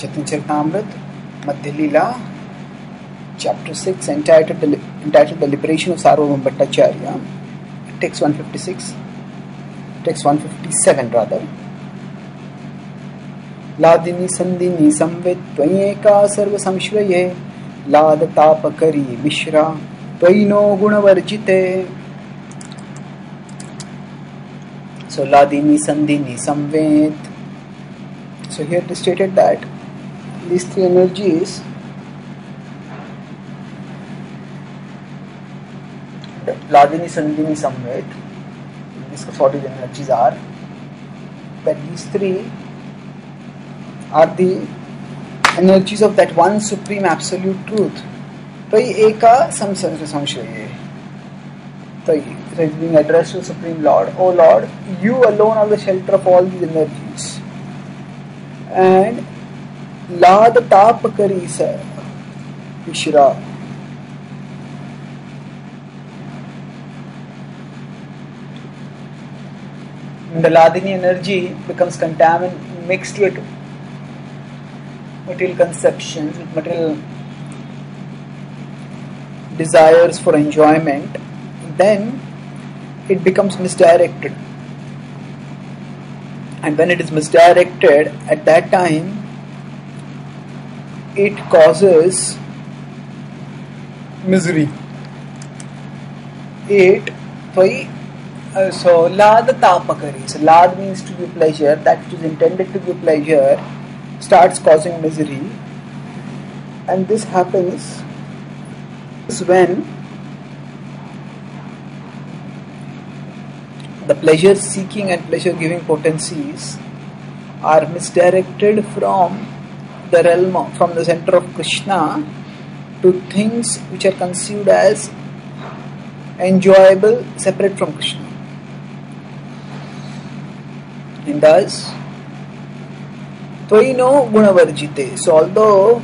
Chaitanya Charitamrita, Madhya Leela, Chapter 6, entitled The Liberation of Sarvabhauma Bhattacharya, text 156, text 157 rather. Ladini Sandini Samvit Tvayeka Sarva Samshvaye Lad Tapakari Mishra Tvayino Gunavarjite. So Ladini Sandini Samvit. So here it is stated that these three energies, Ladini Sandini Samvit, discuss what these energies are, that these three are the energies of that one supreme absolute truth. Tvai eka samshvaye. It is being addressed to the Supreme Lord. O Lord, you alone are the shelter of all these energies. And Lad Tapakari Mishra. The Ladini energy becomes contaminated, mixed with material conceptions, with material desires for enjoyment, then it becomes misdirected. And when it is misdirected, at that time, it causes misery. So Lad Tapakari. So Lad means to give pleasure. That which is intended to give pleasure starts causing misery. And this happens when the pleasure seeking and pleasure giving potencies are misdirected from the realm, from the center of Krishna to things which are conceived as enjoyable separate from Krishna. And thus, Tvayino Gunavarjite. So although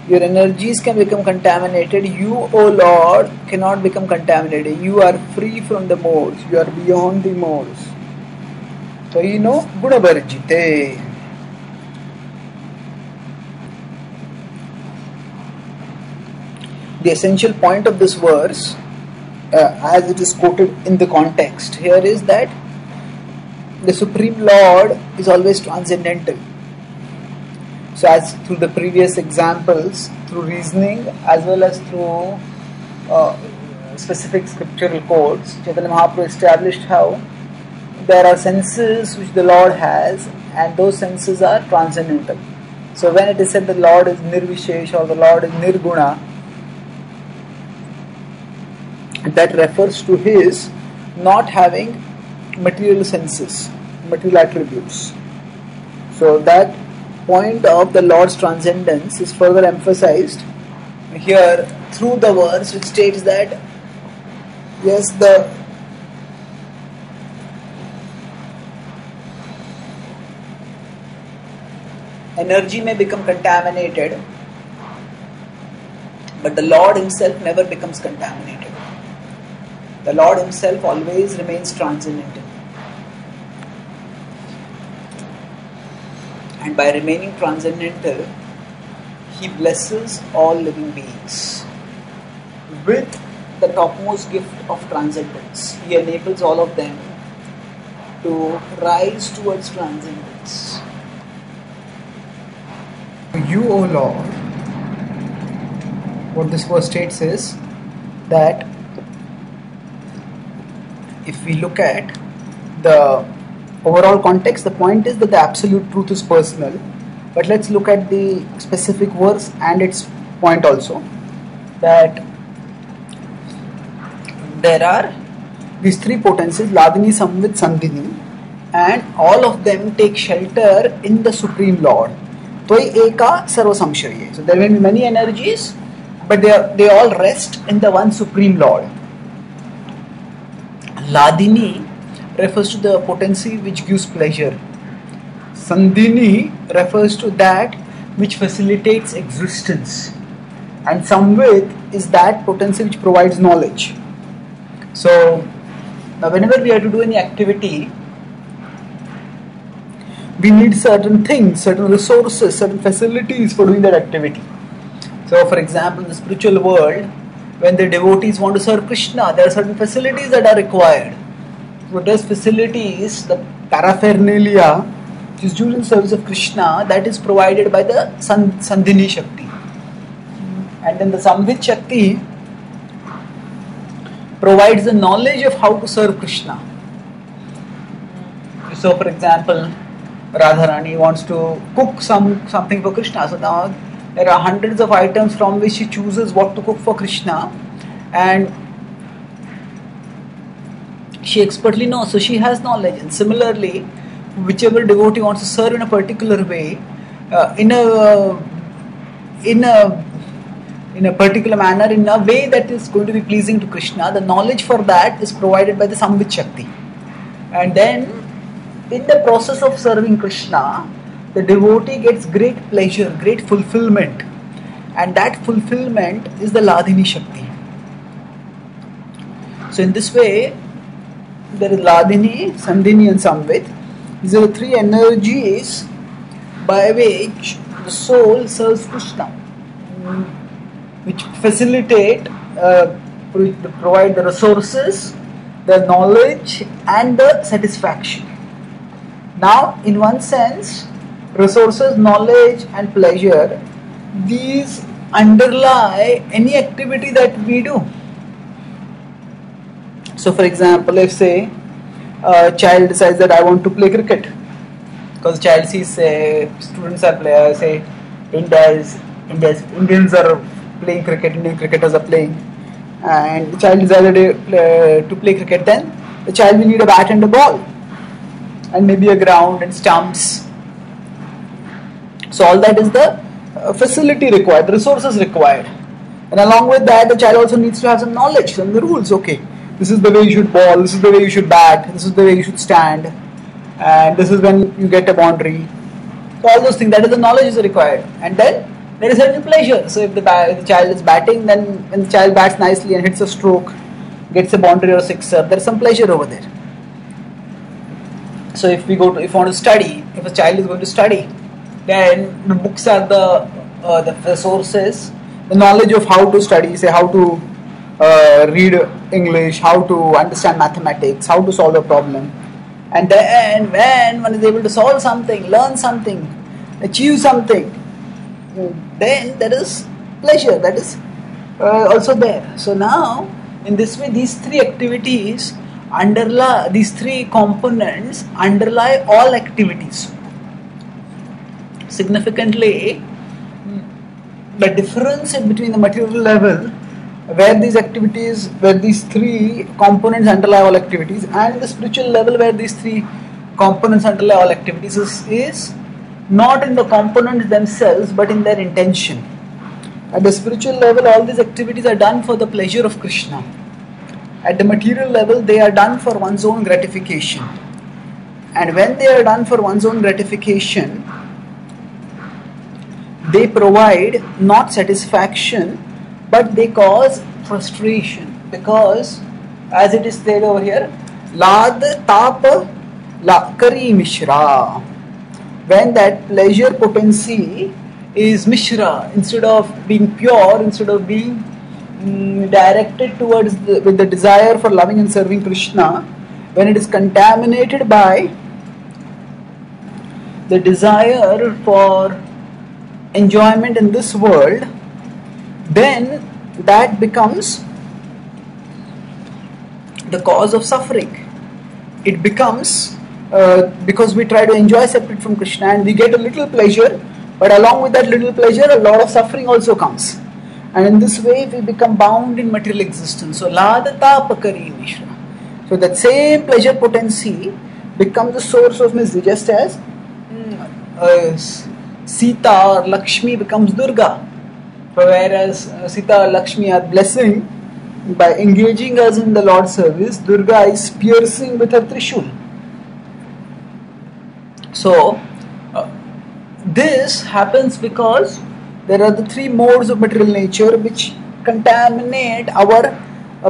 your energies can become contaminated, you, O Lord, cannot become contaminated. You are free from the modes. You are beyond the modes. Tvayino Gunavarjite. The essential point of this verse, as it is quoted in the context here, is that the Supreme Lord is always transcendental. So as through the previous examples, through reasoning as well as through specific scriptural quotes, Chaitanya Mahaprabhu established how there are senses which the Lord has, and those senses are transcendental. So when it is said the Lord is Nirvishesh or the Lord is Nirguna, that refers to His not having material senses, material attributes. So that point of the Lord's transcendence is further emphasized here through the verse, which states that yes, the energy may become contaminated, but the Lord Himself never becomes contaminated. The Lord Himself always remains transcendental. And by remaining transcendental, He blesses all living beings with the topmost gift of transcendence. He enables all of them to rise towards transcendence. You, O Lord, what this verse states is that if we look at the overall context, the point is that the absolute truth is personal. But let's look at the specific verse and its point also. That there are these three potencies, Ladini, Samvit, Sandhini, and all of them take shelter in the Supreme Lord. Tvai eka sarva samshvaye. So there may be many energies, but they all rest in the one Supreme Lord. Ladini refers to the potency which gives pleasure. Sandhini refers to that which facilitates existence. And Samvit is that potency which provides knowledge. So, now whenever we have to do any activity, we need certain things, certain resources, certain facilities for doing that activity. So for example, in the spiritual world, when the devotees want to serve Krishna, there are certain facilities that are required. So those facilities, the paraphernalia, which is used in service of Krishna, that is provided by the Sandhini Shakti. And then the Samvit Shakti provides the knowledge of how to serve Krishna. So for example, Radharani wants to cook something for Krishna. So now there are hundreds of items from which she chooses what to cook for Krishna, and she expertly knows. So she has knowledge. And similarly, whichever devotee wants to serve in a particular way, in a particular manner, in a way that is going to be pleasing to Krishna, the knowledge for that is provided by the Samvit Shakti. And then in the process of serving Krishna, the devotee gets great pleasure, great fulfillment, and that fulfillment is the Ladini Shakti. So in this way, there is Ladini, Sandhini and Samvit. These are the three energies by which the soul serves Krishna, which facilitate, provide the resources, the knowledge and the satisfaction. Now, in one sense, resources, knowledge and pleasure, these underlie any activity that we do. So for example, if say a child decides that I want to play cricket, because the child sees students are players, say Indians are playing cricket, Indian cricketers are playing, and the child decided to play cricket, then the child will need a bat and a ball, and maybe a ground and stumps. So all that is the facility required, the resources required. And along with that, the child also needs to have some knowledge, some the rules. Okay, this is the way you should ball, this is the way you should bat, this is the way you should stand, and this is when you get a boundary. So all those things, that is the knowledge is required. And then there is certain pleasure. So if the child is batting, then when the child bats nicely and hits a stroke, gets a boundary or a sixer, there is some pleasure over there. So if we want to study, if a child is going to study, then the books are the sources, the knowledge of how to study, say how to read English, how to understand mathematics, how to solve a problem. And then when one is able to solve something, learn something, achieve something, then there is pleasure that is also there. So now in this way, these three activities underlie, these three components underlie all activities. Significantly, the difference between the material level, where these activities, where these three components underlie all activities, and the spiritual level where these three components underlie all activities is not in the components themselves but in their intention. At the spiritual level, all these activities are done for the pleasure of Krishna. At the material level, they are done for one's own gratification. And when they are done for one's own gratification, they provide not satisfaction, but they cause frustration, because as it is said over here, Lad Tap Kari Mishra. When that pleasure potency is Mishra, instead of being pure, instead of being directed towards with the desire for loving and serving Krishna, when it is contaminated by the desire for enjoyment in this world, then that becomes the cause of suffering. It becomes because we try to enjoy separate from Krishna and we get a little pleasure, but along with that little pleasure a lot of suffering also comes, and in this way we become bound in material existence. So Ladata Pakari Mishra. So that same pleasure potency becomes the source of misery, just as Sita or Lakshmi becomes Durga. Whereas Sita or Lakshmi are blessing by engaging us in the Lord's service, Durga is piercing with her Trishul. So this happens because there are the three modes of material nature which contaminate our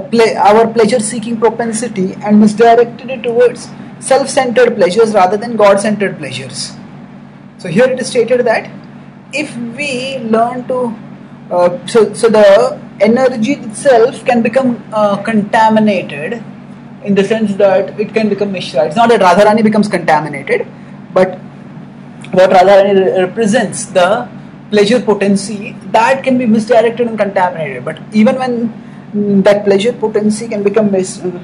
pleasure-seeking propensity and misdirected it towards self-centered pleasures rather than God-centered pleasures. So here it is stated that if we learn to, so the energy itself can become contaminated, in the sense that it can become Mishra. It's not that Radharani becomes contaminated, but what Radharani represents, the pleasure potency, that can be misdirected and contaminated. But even when that pleasure potency can become misdirected,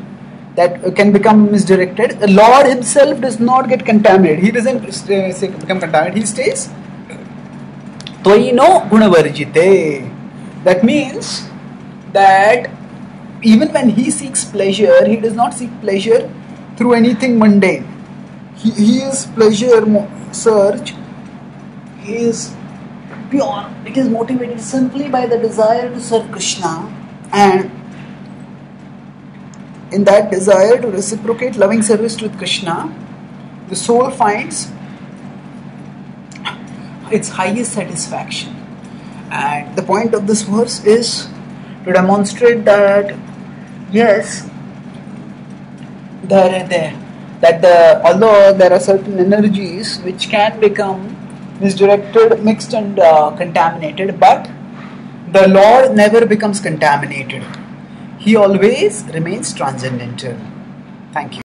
the Lord himself does not get contaminated. He doesn't become contaminated. He stays Tvaino gunavarjite. That means that even when he seeks pleasure, he does not seek pleasure through anything mundane. He is pleasure search. He is pure. It is motivated simply by the desire to serve Krishna, and in that desire to reciprocate loving service with Krishna, the soul finds its highest satisfaction. And the point of this verse is to demonstrate that yes, although there are certain energies which can become misdirected, mixed and contaminated, but the Lord never becomes contaminated. He always remains transcendental. Thank you.